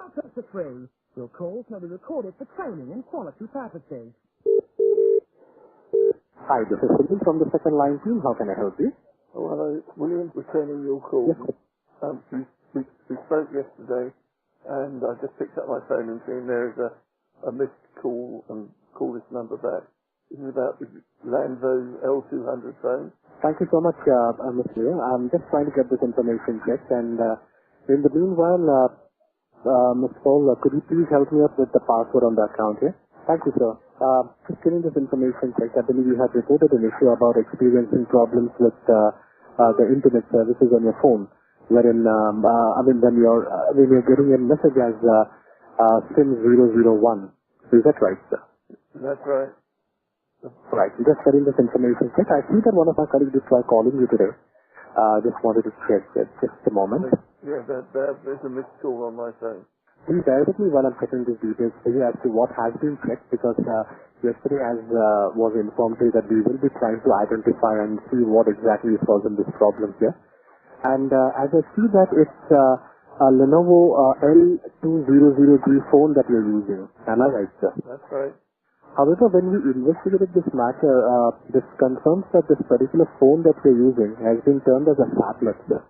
all tests are free. Your calls may be recorded for training and quality purposes. Hi, this is Sunil from the second line team. How can I help you? Oh, hello. William, returning your call. Yes. We spoke yesterday, and I just picked up my phone and seen there is a missed call, and call this number back. This is about the Landvo L200 phone. Thank you so much, Mr. Leo. I'm just trying to get this information checked, and in the meanwhile, Mr. Paul, could you please help me up with the password on the account here? Thank you, sir. Just getting this information checked, I believe you have reported an issue about experiencing problems with the internet services on your phone, wherein, when you're getting a message as SIM001. Is that right, sir? That's right. Right. Just getting this information checked. I see that one of our colleagues did try calling you today. Just wanted to check that. Just a moment. Yeah, there's a missed call on my phone. Please bear with me while I'm checking these details for you as to what has been checked, because yesterday, as was informed to you, that we will be trying to identify and see what exactly is causing this problem here. And as I see that it's a Lenovo L2003 phone that you're using. Am I right, sir? That's right. However, when we investigated this matter, this confirms that this particular phone that we're using has been termed as a phablet, sir.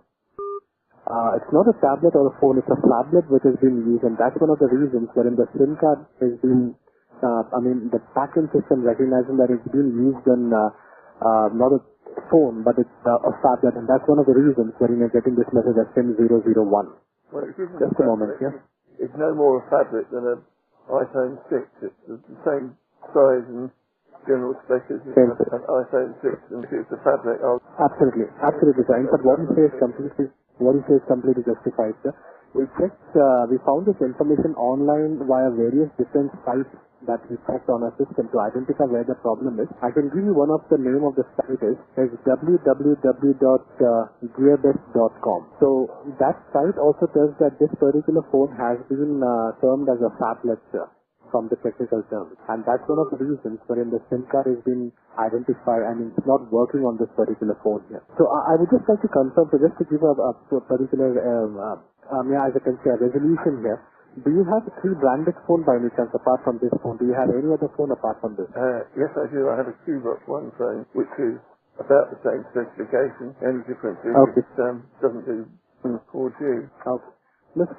It's not a tablet or a phone, it's a phablet which has been used, and that's one of the reasons wherein the SIM card has been, the backend system recognizing that it's been used on not a phone, but it's a phablet, and that's one of the reasons wherein you're getting this message as SIM001. Well, it isn't Just a moment, yes? It's no more a phablet than an iPhone 6. It's the same size and general spec as an iPhone 6, and if it's a phablet, Absolutely, sir. In fact, what you say is completely justified, sir. We checked, we found this information online via various different sites that we checked on our system to identify where the problem is. I can give you one of the name of the site is www.gearbest.com. So that site also tells that this particular phone has been termed as a phablet, sir, from the technical terms. And that's one of the reasons wherein the SIM card has been identified and it's not working on this particular phone here. So I would just like to confirm, so just to give a particular, as I can say, a resolution here. Do you have 3 branded phone by any chance apart from this phone? Do you have any other phone apart from this? Yes, I do. I have a Cubot One phone, which is about the same specification. The only difference is it doesn't do 4G. Okay. Mr.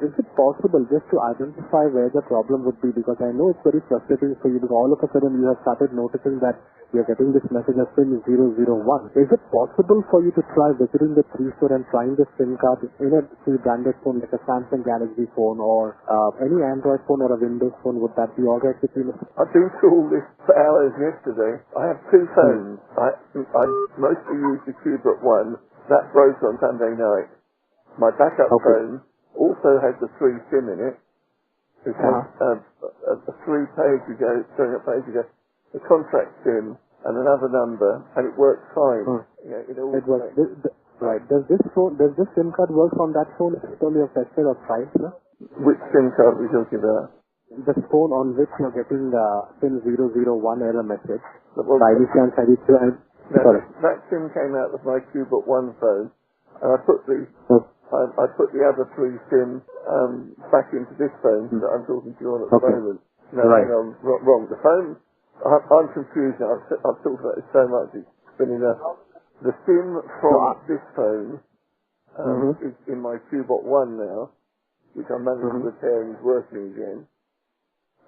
Is it possible just to identify where the problem would be? Because I know it's very frustrating for you, because all of a sudden you have started noticing that you're getting this message as SIM001. Is it possible for you to try visiting the 3 store and trying the SIM card in a 3 branded phone like a Samsung Galaxy phone or any Android phone or a Windows phone? Would that be alright with you, Mr.? I've been through all this for hours yesterday. I have 2 phones. I mostly use the Cubot One. That broke on Sunday night. My backup phone also has the 3 SIM in it. It has a 3-page ago, a contract SIM and another number, and it works fine. Yeah, it works. Right. Does this SIM card work on that phone? It's only a tested or tried, sir? Which SIM card are we talking about? The phone on which you're getting the SIM001 error message. By any chance, have you tried? Sorry. That SIM came out of my Cubot One phone, and I put the other 3 SIMs back into this phone that I'm talking to you on at the moment. No, right. I'm wrong. The phone, I'm confused now. I've talked about it so much, it's been enough. The SIM from this phone is in my Cubot One now, which I'm managing to repair and is working again.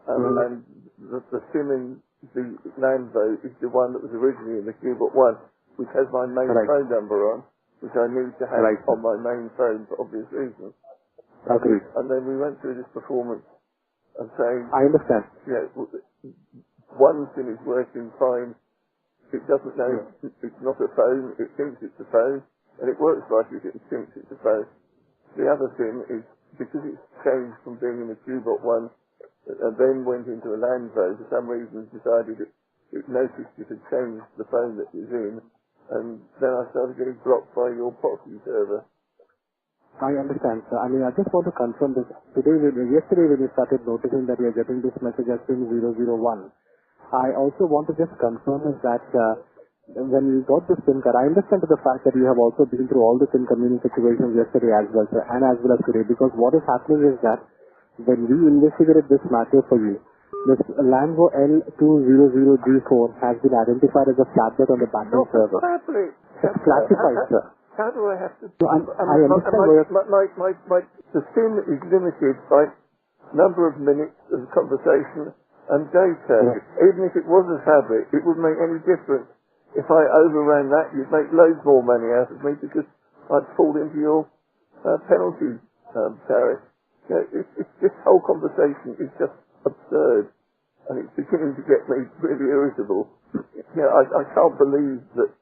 And the SIM in the Landvo is the one that was originally in the Cubot One, which has my main phone number on, which I need to have on my main phone for obvious reasons. Okay. And then we went through this performance of saying, I understand. Yeah, one SIM is working fine. It doesn't know it's not a phone. It thinks it's a phone, and it works like it thinks it's a phone. The other SIM is, because it's changed from being in the Cubot One, and then went into a Landvo, for some reason decided it noticed it had changed the phone that it was in, and then I started getting blocked by your proxy server. I understand, sir. I mean, I just want to confirm this. Yesterday when you started noticing that you're getting this message as SIM001, I also want to just confirm is that when you got the SIM card, I understand the fact that you have also been through all the SIM community situations yesterday as well, sir, and as well as today, because what is happening is that when we investigated this matter for you, this Lambo L200G4 has been identified as a flatbed on the backend server. It's classified, sir. How do I have to... So I understand the SIM is limited by number of minutes of conversation and data. Yeah. Even if it was a fabric, it wouldn't make any difference. If I overran that, you'd make loads more money out of me because I'd fall into your penalty tariff. You know, this whole conversation is just absurd, and it's beginning to get me really irritable. You know, I can't believe that,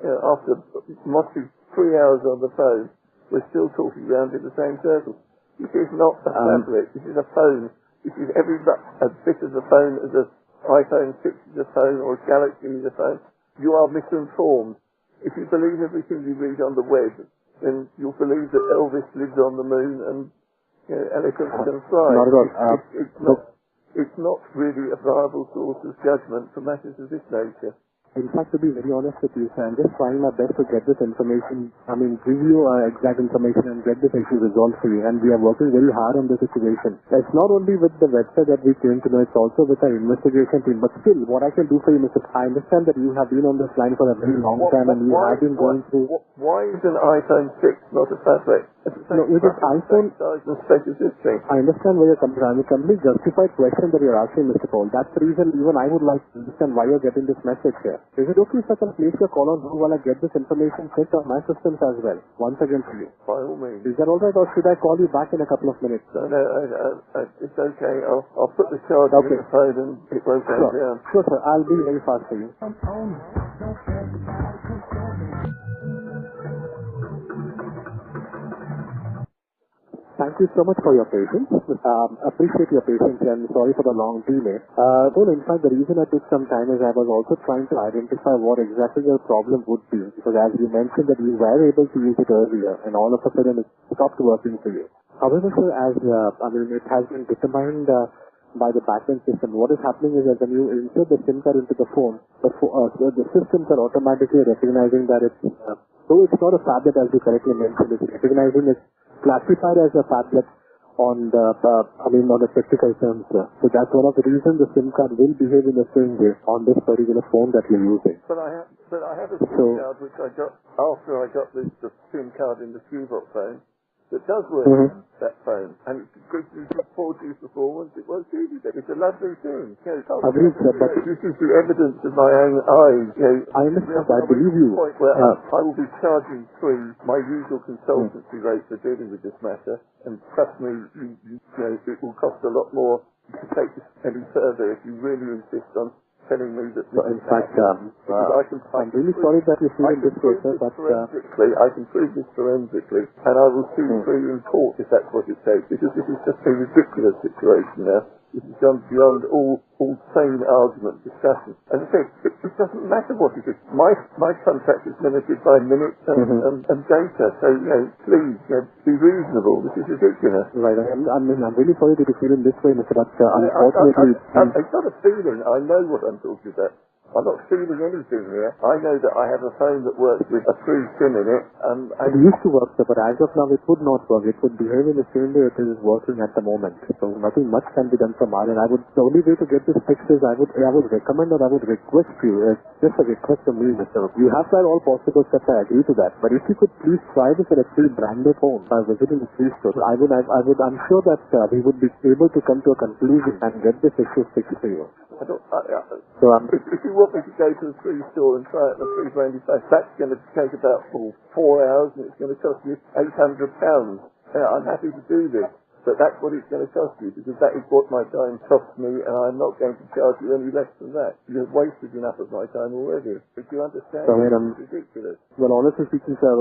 you know, after mostly 3 hours on the phone, we're still talking around in the same circle. This is not a tablet. This is a phone. This is every a bit of the phone as an iPhone 6 is a phone or a Galaxy is a phone. You are misinformed. If you believe everything you read on the web, then you'll believe that Elvis lives on the moon and, you know, elephants can fly. Not at all. It's not really a viable source of judgment for matters of this nature. In fact, to be very honest with you, sir, I'm just trying my best to get this information, give you exact information and get this issue resolved for you. And we are working very hard on the situation. It's not only with the website that we came to know, it's also with our investigation team. But still, what I can do for you, Mr. I understand that you have been on this line for a very long time and you have been going through... Why is an iPhone 6 not a fabric? No, it is iPhone... I understand where you're coming from. It's a completely justified question that you're asking, Mr. Cole. That's the reason even I would like to understand why you're getting this message here. Is it okay if I can place your call on hold while I get this information checked on my systems as well? Once again for you. By all means. Is that alright, or should I call you back in a couple of minutes, sir? No, it's okay. I'll put the charge in the phone and it won't go down. Sure, sir. I'll be very fast for you. Thank you so much for your patience. Appreciate your patience and sorry for the long delay. Well, in fact, the reason I took some time is I was also trying to identify what exactly your problem would be. Because as you mentioned that you were able to use it earlier and all of a sudden it stopped working for you. However, sir, it has been determined by the backend system. What is happening is that when you insert the SIM card into the phone, the systems are automatically recognizing that it's, though it's not a phablet as you correctly mentioned, it's recognizing it's classified as a phablet on the, on the technical terms. So that's one of the reasons the SIM card will behave in the same way on this particular phone that you're using. But I have a SIM card which I got after I got the SIM card in the Qbox phone that does work on that phone, and it's good for 4G performance. It works easy. It's a lovely thing. You know, agreed, sir, but this is the evidence of my own eyes. You know, I understand. I believe you. Point where I will be charging my usual consultancy rate for dealing with this matter, and trust me, you know, it will cost a lot more to take this any further if you really insist on telling me that in fact, I'm really sorry that you feel in this way, sir, but I can prove this forensically, and I will sue for you in court if that's what it takes, because this is just a ridiculous situation now. This has gone beyond all sane argument discussion. As I say, it doesn't matter what it is. My contract is limited by minutes and data, so, you know, please, you know, be reasonable. This is ridiculous. Right, I'm really sorry that you feel in this way, Mr. But unfortunately... It's not a feeling. I know what I'm talking about. I'm not feeling anything here. I know that I have a phone that works with a free SIM in it. It used to work, sir, but as of now it would not work. It would behave in the same way it is working at the moment. So nothing much can be done from our end. The only way to get this fixed is I would recommend or I would request you, just a request from me, Mr. You have tried all possible steps, I agree to that. But if you could please try this at a free branded phone by visiting the free store, I'm sure that we would be able to come to a conclusion and get this issue fixed for you. If you want me to go to the free store and try it in a free brandy face, that's going to take about 4 hours and it's going to cost you £800. I'm happy to do this, but that's what it's going to cost you, because that is what my time costs me, and I'm not going to charge you any less than that. You've wasted enough of my time already. But you understand? It's ridiculous. Well, honestly speaking, sir,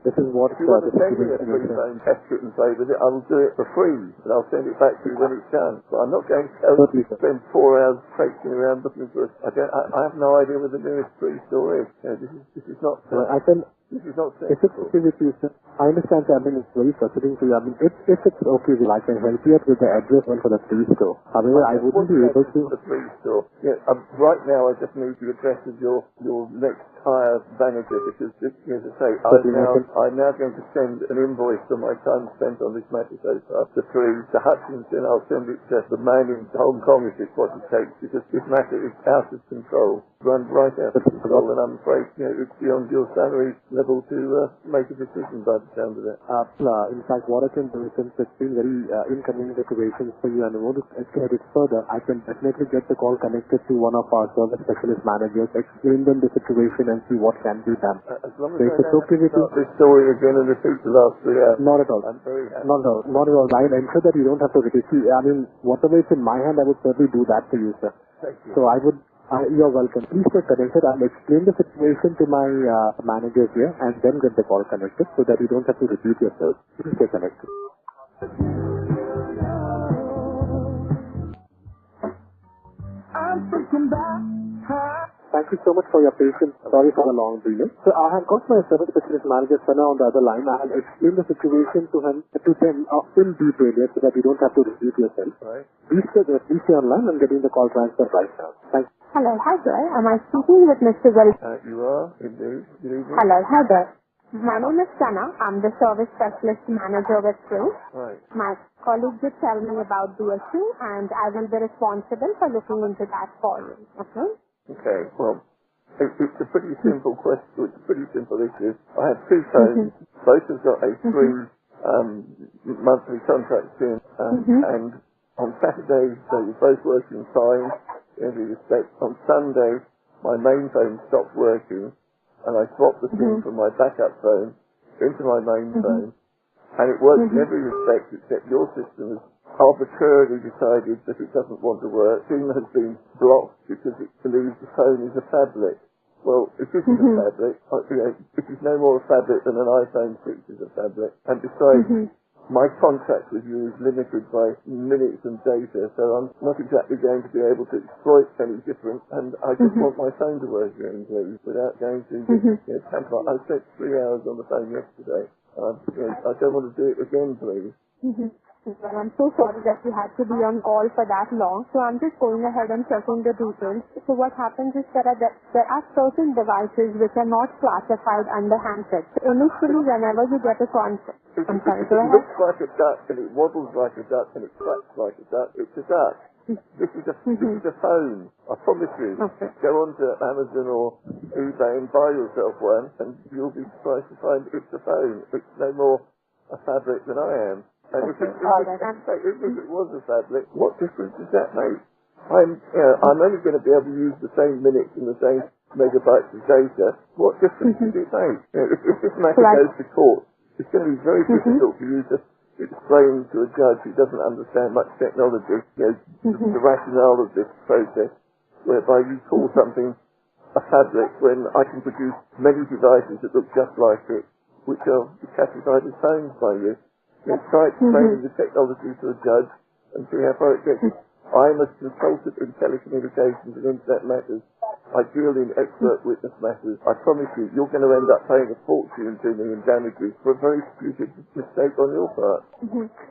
this is what... If you want to send me a free phone, test it and play with it, I will do it for free, and I'll send it back to you when it's done. But I'm not going to spend 4 hours traipsing around looking for I have no idea where the nearest free store is. You know, this is not... This is not If it's sensible. okay with you, sir, I understand, sir. I mean, it's very frustrating for you. I mean, if it's okay with you, I can help you out with the address one for the free store. However, I wouldn't be able to. The free store. Yeah, right now I just need the address of your next hire manager because, as I say, I'm now going to send an invoice for my time spent on this matter so far to Hutchison. I'll send it to the man in Hong Kong if it's what it takes because this matter is out of control, run right out of control, and I'm afraid it's beyond your salary level to make a decision by the sound of it. In fact, what I can do is, since it's been very inconvenient situations for you and I want to escalate it further, I can definitely get the call connected to one of our service specialist managers, explain them the situation and see what can be done. As long as So if it's okay with you, this story again and repeat the last 3 hours. not at all. I'm very happy. Not at all. Not at all. I'll ensure that you don't have to repeat. See, I mean, whatever is in my hand, I would certainly do that for you, sir. Thank you. So you're welcome. Please stay connected. I'll explain the situation to my managers here and then get the call connected so that you don't have to repeat yourself. Please stay connected. I'm thinking about her. Thank you so much for your patience. Sorry for the long delay. So I have got my service specialist manager Sana on the other line. I have explained the situation to them in detail so that you don't have to repeat yourself. Right. Please stay online. I'm getting the call transfer right now. Thank you. Hello, hi there. Am I speaking with Mr. Will? You are, indeed. Good evening. Hello, hi there. My name is Sana. I'm the service specialist manager with Spring. Right. My colleague did tell me about the issue and I will be responsible for looking into that for you. Okay? Okay, well, it's a pretty simple question. It's a pretty simple issue. I have 2 phones. Both have got a free monthly contract in, and on Saturday they were both working fine in every respect. On Sunday, my main phone stopped working, and I swapped the SIM from my backup phone into my main phone, and it works in every respect except your system has arbitrarily decided that it doesn't want to work. SIM has been blocked because it believes the phone is a phablet. Well, it isn't a phablet. It is no more a phablet than an iPhone 6 is a phablet. And besides, my contact with you is limited by minutes and data, so I'm not exactly going to be able to exploit any different, and I just want my phone to work again, please, without going to tamper. I spent 3 hours on the phone yesterday. I don't want to do it again, please. Well, I'm so sorry that you had to be on call for that long. So I'm just going ahead and checking the details. So what happens is there are certain devices which are not classified under handsets. So initially, whenever you get a concept, I'm sorry, go It ahead. looks like a duck and it waddles like a duck and it quacks like a duck. It's a duck. This is a phone. I promise you. Okay. Go on to Amazon or eBay and buy yourself one, and you'll be surprised to find it's a phone. It's no more a fabric than I am. And if it was a phablet, what difference does that make? I'm only going to be able to use the same minutes and the same megabytes of data. What difference does it make? If this matter goes to court, it's going to be very difficult for you to explain to a judge who doesn't understand much technology, the rationale of this process, whereby you call something a phablet when I can produce many devices that look just like it, which are classified as phones by you. Try explaining the technology to a judge and see how far it gets. I am a consultant in telecommunications and internet matters. I deal in expert witness matters. I promise you, you're going to end up paying a fortune to me in damages for a very stupid mistake on your part.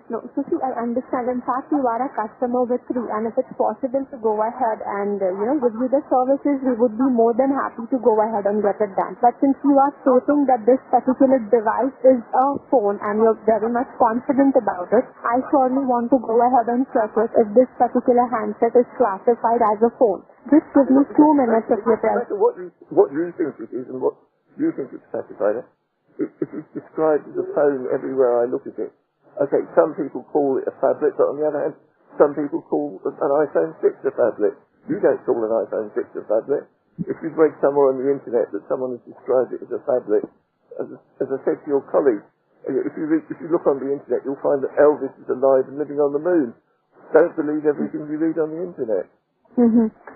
No, so see, I understand. In fact, you are a customer with Free, and if it's possible to go ahead and, give you the services, we would be more than happy to go ahead and get it done. But since you are stating that this particular device is a phone and you're very much confident about it, I surely want to go ahead and check it if this particular handset is classified as a phone. Just give me 2 minutes of your time. No matter what you think it is and what you think it's classified as, it is described as a phone everywhere I look at it. Okay, some people call it a phablet, but on the other hand, some people call an iPhone 6 a phablet. You don't call an iPhone 6 a phablet. If you've read somewhere on the internet that someone has described it as a phablet, as I said to your colleague, if you look on the internet, you'll find that Elvis is alive and living on the moon. Don't believe everything you read on the internet.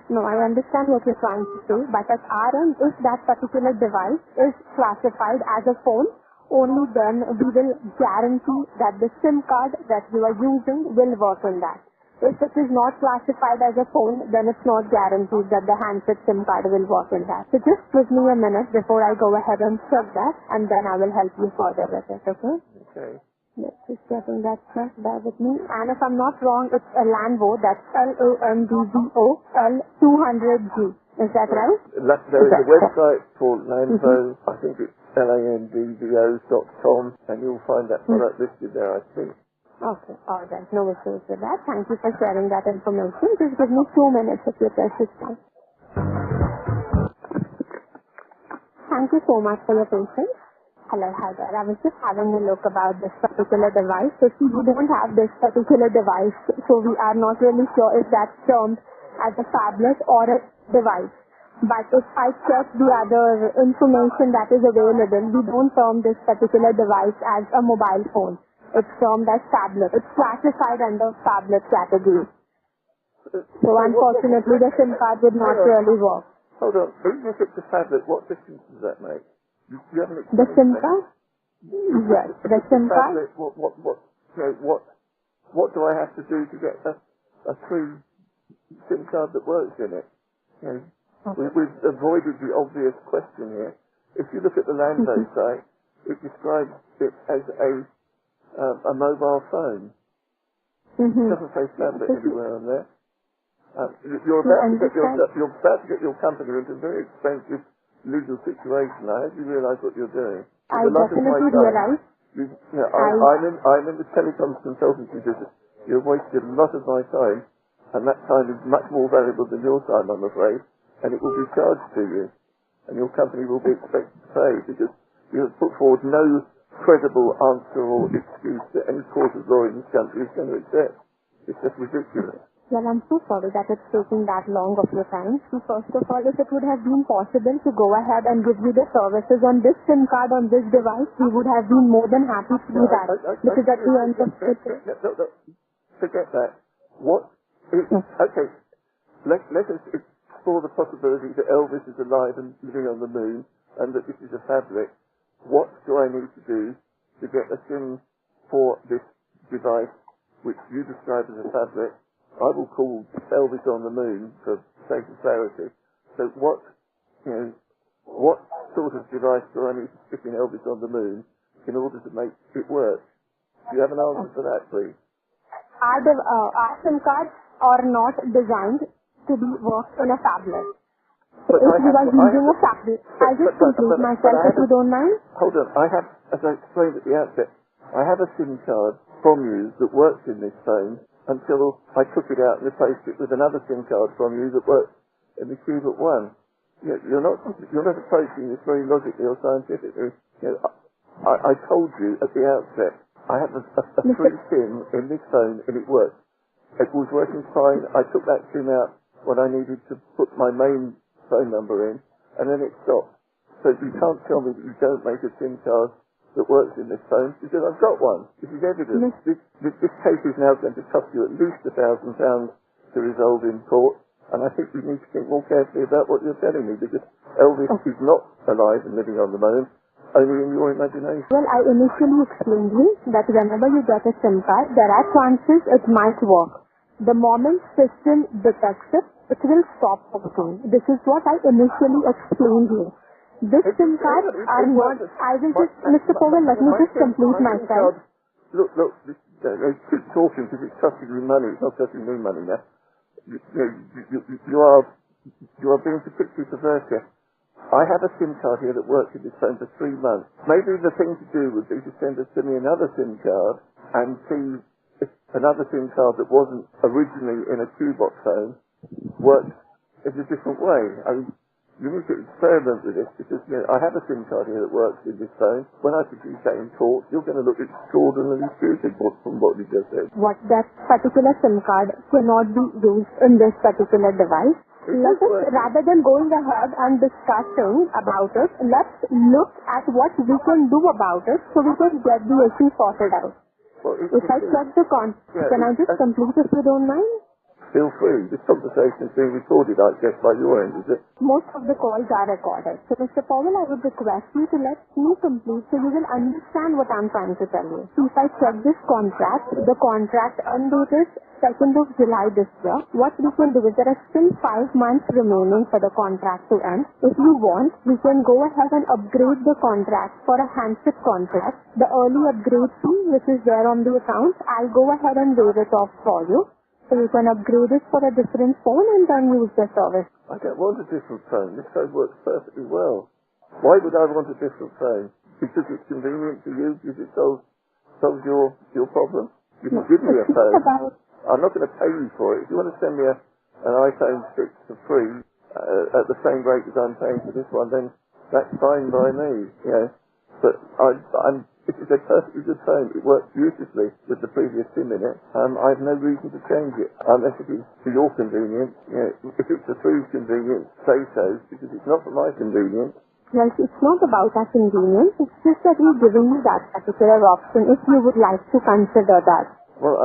No, I understand what you're trying to say, but at our end, if that particular device is classified as a phone, only then we will guarantee that the SIM card that you are using will work on that. If it is not classified as a phone, then it's not guaranteed that the handset SIM card will work in that. So just give me a minute before I go ahead and check that, and then I will help you further with it, okay? Okay. Let's just getting that checked. Bear with me. And if I'm not wrong, it's a Lanvo. That's Landvo L200G. Is that right? There is a website called Lanvo. I think it's landvo.com, and you'll find that product listed there, I think. Okay, alright. No issues with that. Thank you for sharing that information. Just give me 2 minutes of your precious time. Thank you so much for your patience. Hello, hi there. I was just having a look about this particular device. So see, we don't have this particular device, so we are not really sure if that's termed as a phablet or a device. But if I check the other information that is available, we don't term this particular device as a mobile phone. It's termed as tablet. It's classified under tablet category. So unfortunately, the SIM card would not really work. Hold on. Even if it's a tablet, what difference does that make? You haven't The SIM card? Yes, the SIM card. What do I have to do to get a true SIM card that works in it? You know, we've avoided the obvious question here. If you look at the Lanvo site, it describes it as a mobile phone. It doesn't say tablet anywhere on there. You're about to get your company into a very expensive legal situation. I hope you realise what you're doing. I definitely realize. I'm in the telecoms consultancy business. You've wasted a lot of my time, and that time is much more valuable than your time, I'm afraid, and it will be charged to you, and your company will be expected to pay because you have put forward no credible answer or excuse that any court of law in this country is going to accept. It's just ridiculous. Well, I'm so sorry that it's taking that long of your time. So first of all, if it would have been possible to go ahead and give you the services on this SIM card on this device, we would have been more than happy to do that. Because at the end of it... Forget that. What is... Okay, let us explore the possibility that Elvis is alive and living on the moon, and that this is a fabric. What do I need to do to get a SIM for this device, which you describe as a tablet? I will call Elvis on the moon for sake of clarity. So what sort of device do I need to stick in Elvis on the moon in order to make it work? Do you have an answer for that, please? Our SIM cards are not designed to be worked in a tablet. But if you are using a tablet, I'll just conclude myself if you don't mind. Hold on, as I explained at the outset, I have a SIM card from you that works in this phone until I took it out and replaced it with another SIM card from you that works in the Cubit One. You're not approaching this very logically or scientifically. I told you at the outset, I have a free SIM in this phone and it works. It was working fine. I took that SIM out when I needed to put my main phone number in, and then it stopped. So you can't tell me that you don't make a SIM card that works in this phone, because I've got one. This is evidence. This case is now going to cost you at least £1,000 to resolve in court, and I think you need to think more carefully about what you're telling me, because Elvis is not alive and living on the moon, only in your imagination. Well, I initially explained you that whenever you get a SIM card, there are chances it might work. The moment system detects it, it will stop working. This is what I initially explained you. This SIM cards are not... I will just... Mr. Powell, let me just complete myself. Look, keep talking because it's costing you money. It's not costing me money now. You are being particularly perverse here. I have a SIM card here that works in this phone for 3 months. Maybe the thing to do would be to send me another SIM card and see if another SIM card that wasn't originally in a Q-Box phone works in a different way. I mean, you need to experiment with this because I have a SIM card here that works in this phone. When I produce that in court, you're going to look extraordinarily stupid from what you just said. What that particular SIM card cannot be used in this particular device. Rather than going ahead and discussing about it, let's look at what we can do about it so we can get the issue sorted out. Well, if I check the can I just complete if you don't mind? feel free. This conversation is being recorded, I guess, by your end, is it? Most of the calls are recorded. So, Mr. Powell, I would request you to let me complete so you will understand what I'm trying to tell you. So, if I check this contract, the contract end date is 2nd of July this year. What we can do is there are still 5 months remaining for the contract to end. If you want, we can go ahead and upgrade the contract for a handset contract. The early upgrade fee, which is there on the account, I'll go ahead and waive it off for you. So you can upgrade it for a different phone and then use the service. I don't want a different phone. This phone works perfectly well. Why would I want a different phone? Because it's convenient to use, because it solves your problem. You can give me a phone. I'm not going to pay you for it. If you want to send me an iPhone 6 for free at the same rate as I'm paying for this one, then that's fine by me. You know. But it is a perfectly good phone. It works beautifully with the previous SIM in it. I have no reason to change it unless it is for your convenience. You know, if it's for your convenience, say so, because it's not for my convenience. Well, it's not about our convenience. It's just that we're giving you that particular option if you would like to consider that. Well,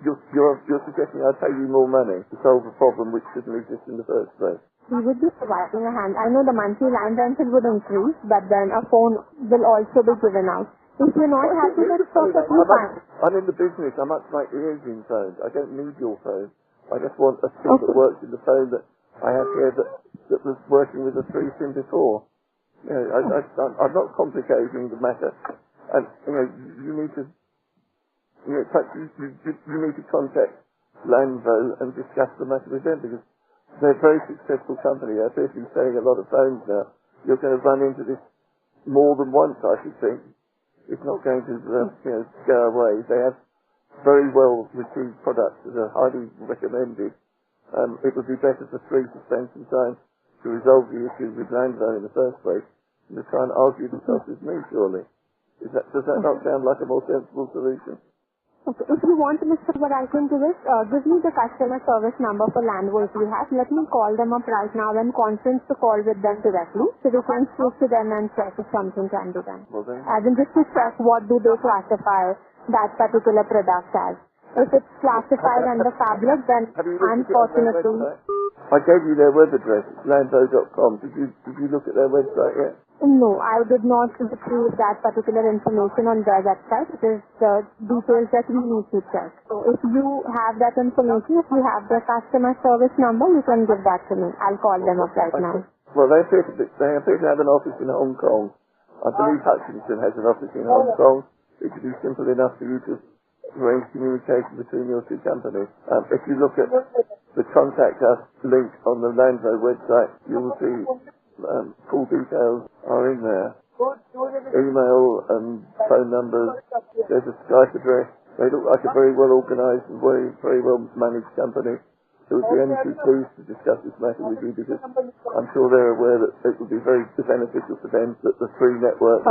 you're suggesting I pay you more money to solve a problem which shouldn't exist in the first place. We would be providing a hand. I know the monthly line rental would increase, but then a phone will also be given out. If you're not happy, that's perfectly fine. I'm in the business. I'm up to my ears in phones. I don't need your phone. I just want a SIM that works in the phone that I have here that was working with a 3 SIM before. You know, I'm not complicating the matter. And, you know, you need to contact Lanvo and discuss the matter with them because they're a very successful company. They appear to be selling a lot of phones now. You're going to run into this more than once, I should think. It's not going to go away. They have very well received products that are highly recommended. It would be better for 3 to spend some time to resolve the issue with Lanvo in the first place than to try and argue themselves with me, surely. Does that not sound like a more sensible solution? Okay. If you want, Mr. What I can do is, give me the customer service number for Lanvo if you have. Let me call them up right now and conference the call with them directly. So we can speak to them and check if something can be done. Well then. As in just to check what do they classify that particular product as. If it's classified under fabric, then unfortunately... I gave you their web address, lanvo.com. Did you look at their website yet? No, I did not retrieve that particular information on their website. It is the details that we need to check. So if you have that information, if you have the customer service number, you can give that to me. I'll call them up right now. Well, they appear to have an office in Hong Kong. I believe Hutchison has an office in Hong Kong. It should be simple enough for you to arrange communication between your two companies. If you look at the contact us link on the Lanvo website, you will see full details are in there. Email and phone numbers. There's a Skype address. They look like a very well organised and very well managed company. So we'd be only too pleased to discuss this matter with you because I'm sure they're aware that it would be very beneficial for them that the free network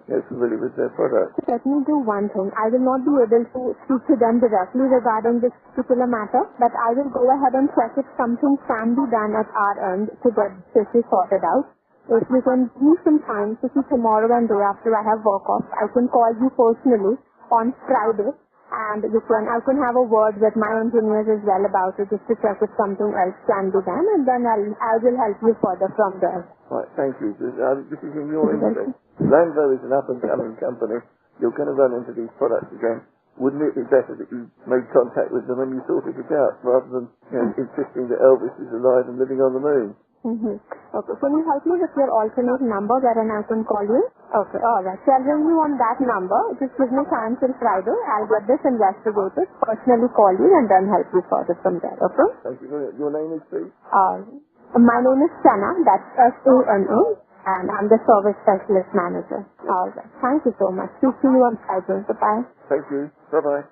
is familiar with their product. Let me do one thing. I will not be able to speak to them directly regarding this particular matter, but I will go ahead and check if something can be done at our end to get this sorted out. If you can give me some time to see tomorrow and day after I have work off, I can call you personally on Friday. And I can have a word with my engineers as well about it just to check if something else can be done, and then I will help you further from there. Right, thank you. This is in your interest. Lanvo is an up-and-coming company. You're going to run into these products again. Wouldn't it be better that you made contact with them and you sorted it out, rather than insisting that Elvis is alive and living on the moon? Okay, can you help me with your alternate number wherein I can call you? Okay, alright. So I'll ring you on that number. Just give me time till Friday. I'll get this investigated, personally call you, and then help you further from there, okay? Thank you very much. Your name is, please? My name is Sana, that's S-A-N-A, and I'm the Service Specialist Manager. Alright, thank you so much. Speak to you on Friday. Bye-bye. Thank you. Bye-bye.